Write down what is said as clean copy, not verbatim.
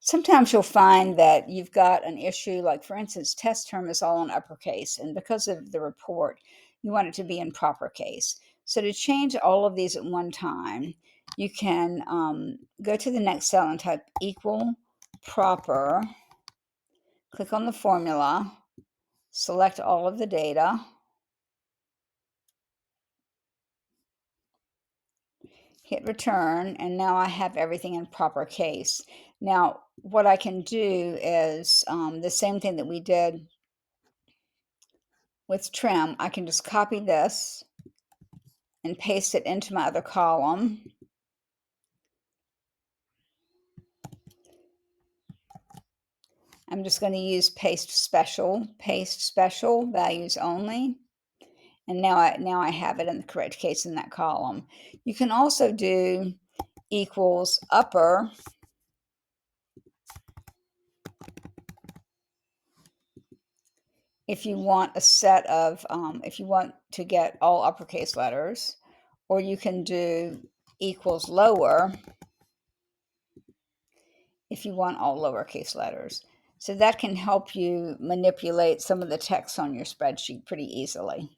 Sometimes you'll find that you've got an issue, like for instance, test term is all in uppercase, and because of the report, you want it to be in proper case. So to change all of these at one time, you can go to the next cell and type equal proper, click on the formula, select all of the data, hit return, and now I have everything in proper case. Now, what I can do is the same thing that we did with trim. I can just copy this and paste it into my other column. I'm just going to use paste special, values only. And now I have it in the correct case in that column. You can also do equals upper if you want a set of, if you want to get all uppercase letters, or you can do equals lower if you want all lowercase letters. So that can help you manipulate some of the text on your spreadsheet pretty easily.